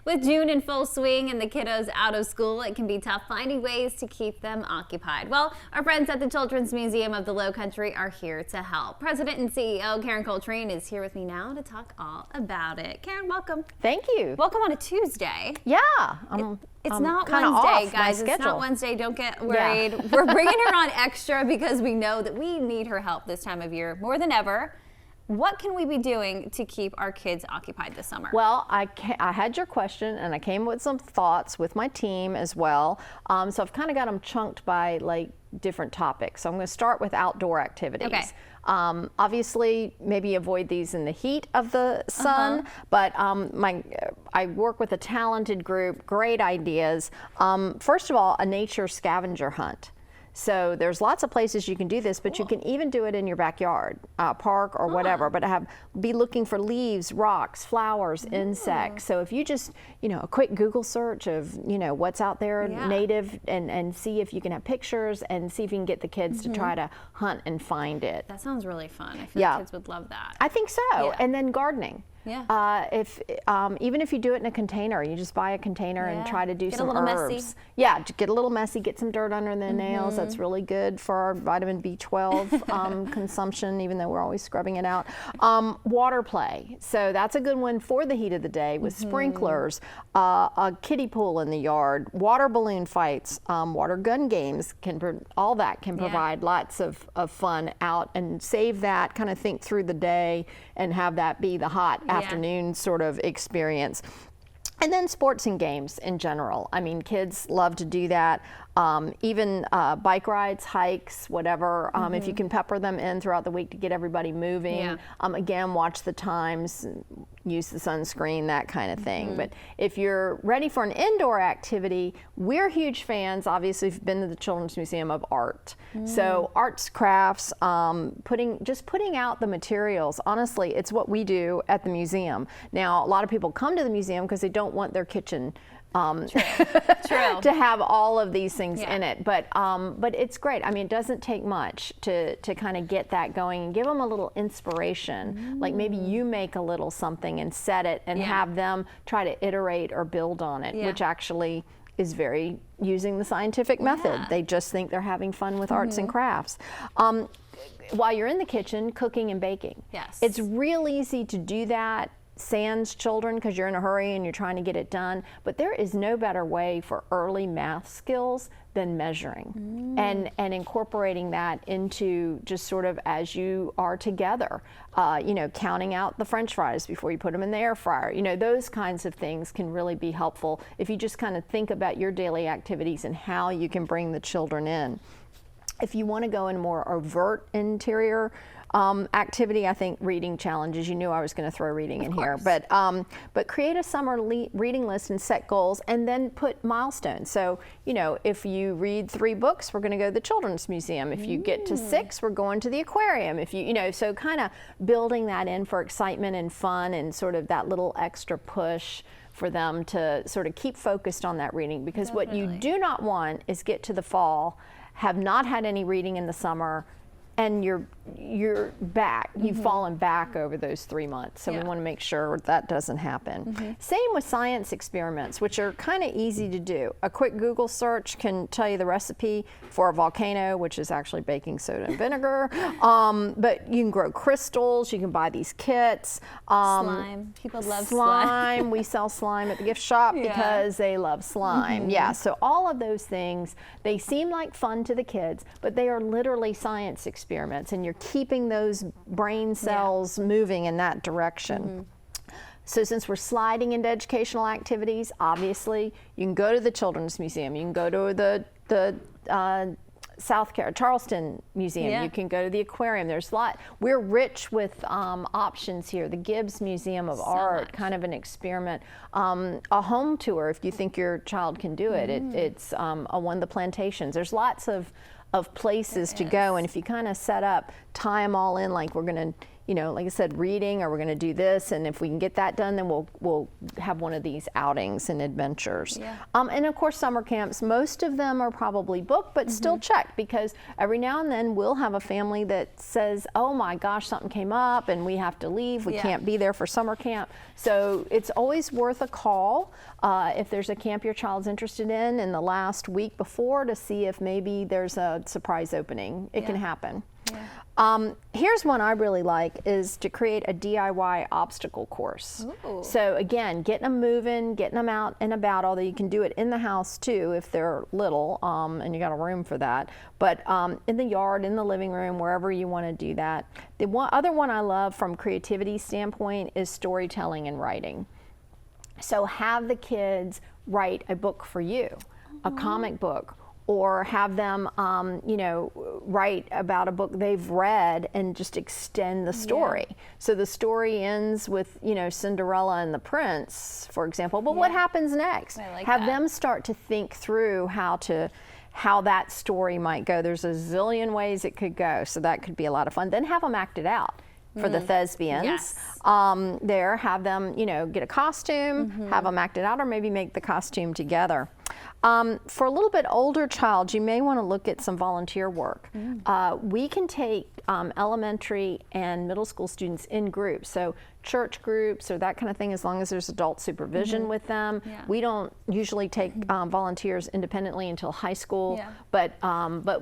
With June in full swing and the kiddos out of school, it can be tough finding ways to keep them occupied. Well, our friends at the Children's Museum of the Lowcountry are here to help. President and CEO Karen Coltrane is here with me now to talk all about it. Karen, welcome. Thank you. Welcome on a Tuesday. Yeah. It's not Wednesday, guys. It's not Wednesday. Don't get worried. Yeah. We're bringing her on extra because we know that we need her help this time of year more than ever. What can we be doing to keep our kids occupied this summer? Well, I had your question and I came with some thoughts with my team as well. So I've kind of got them chunked by like different topics. So I'm going to start with outdoor activities. Okay. Obviously, maybe avoid these in the heat of the sun, but I work with a talented group, great ideas. First of all, a nature scavenger hunt. So there's lots of places you can do this, but you can even do it in your backyard, park or whatever, but be looking for leaves, rocks, flowers, insects. So if you just, a quick Google search of, what's out there native and see if you can have pictures and see if you can get the kids to try to hunt and find it. That sounds really fun. I feel like kids would love that. I think so. Yeah. And then gardening. Yeah. Even if you do it in a container, you just buy a container and try to do some herbs. Get a little messy. Yeah, get a little messy, get some dirt under the nails. That's really good for our vitamin B12 consumption, even though we're always scrubbing it out. Water play. So that's a good one for the heat of the day with sprinklers, a kiddie pool in the yard, water balloon fights, water gun games, all that can provide lots of fun out, and save that, kind of think through the day and have that be the hot afternoon sort of experience. And then sports and games in general. I mean, kids love to do that. Even bike rides, hikes, whatever. If you can pepper them in throughout the week to get everybody moving. Again, watch the times, use the sunscreen, that kind of thing. But if you're ready for an indoor activity, we're huge fans, obviously, if you've been to the Children's Museum, of art. So arts, crafts, putting out the materials. Honestly, it's what we do at the museum. Now, a lot of people come to the museum because they don't want their kitchen True. to have all of these things in it, but it's great. I mean, it doesn't take much to kind of get that going and give them a little inspiration. Like maybe you make a little something and set it and have them try to iterate or build on it, which actually is very using the scientific method. They just think they're having fun with arts and crafts. While you're in the kitchen, cooking and baking. Yes. It's real easy to do that, sans children, because you're in a hurry and you're trying to get it done. But there is no better way for early math skills than measuring and incorporating that into just sort of as you are together. Counting out the French fries before you put them in the air fryer. Those kinds of things can really be helpful if you just kind of think about your daily activities and how you can bring the children in. If you want to go in more overt interior activity, I think reading challenges. You knew I was going to throw reading in here, but create a summer reading list and set goals, and then put milestones. So if you read 3 books, we're going to go to the Children's Museum. If you get to 6, we're going to the aquarium. If so kind of building that in for excitement and fun and sort of that little extra push for them to sort of keep focused on that reading, because what you do not want is get to the fall, have not had any reading in the summer, and you're back. You've fallen back over those 3 months. So we want to make sure that doesn't happen. Same with science experiments, which are kind of easy to do. A quick Google search can tell you the recipe for a volcano, which is actually baking soda and vinegar. But you can grow crystals. You can buy these kits. Slime. People love slime. We sell slime at the gift shop because they love slime. So all of those things, they seem like fun to the kids, but they are literally science experiments, and you're keeping those brain cells moving in that direction. So since we're sliding into educational activities, obviously you can go to the Children's Museum, you can go to the Charleston Museum, you can go to the aquarium. There's a lot. We're rich with options here. The Gibbs Museum of Art, kind of an experiment. A home tour, if you think your child can do it. It's one of the plantations. There's lots of places to go, and if you kind of set up, tie them all in, like we're going to like I said, reading, or we're going to do this, and if we can get that done, then we'll have one of these outings and adventures. Yeah. And of course, summer camps, most of them are probably booked, but still check, because every now and then we'll have a family that says, oh my gosh, something came up and we have to leave. We can't be there for summer camp. So it's always worth a call if there's a camp your child's interested in the last week before, to see if maybe there's a surprise opening. It can happen. Yeah. Here's one I really like, is to create a DIY obstacle course. Ooh. So again, getting them moving, getting them out and about, although you can do it in the house too if they're little, and you got a room for that. But in the yard, in the living room, wherever you want to do that. The other one I love from creativity standpoint is storytelling and writing. So have the kids write a book for you, a comic book, or have them, write about a book they've read and just extend the story. So the story ends with, Cinderella and the prince, for example. But what happens next? I like have that. them start to think through how that story might go. There's a zillion ways it could go, so that could be a lot of fun. Then have them act it out. For the thespians, Yes. have them, get a costume, have them act it out, or maybe make the costume together. For a little bit older child, you may want to look at some volunteer work. We can take elementary and middle school students in groups, so church groups or that kind of thing, as long as there's adult supervision with them. Yeah. We don't usually take volunteers independently until high school, Yeah. but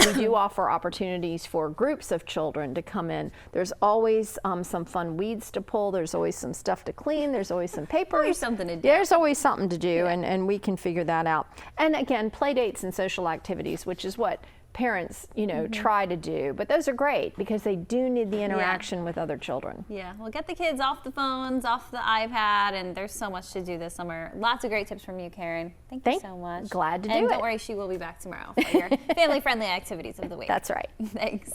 we do offer opportunities for groups of children to come in. There's always some fun weeds to pull. There's always some stuff to clean. There's always some papers. Always something to do. There's always something to do, and we can figure that out. And again, play dates and social activities, which is what parents, try to do. But those are great because they do need the interaction with other children. Yeah, well, get the kids off the phones, off the iPad, and there's so much to do this summer. Lots of great tips from you, Karen. Thank you so much. Glad to do and it. don't worry, she will be back tomorrow for your family-friendly activities of the week. That's right. Thanks.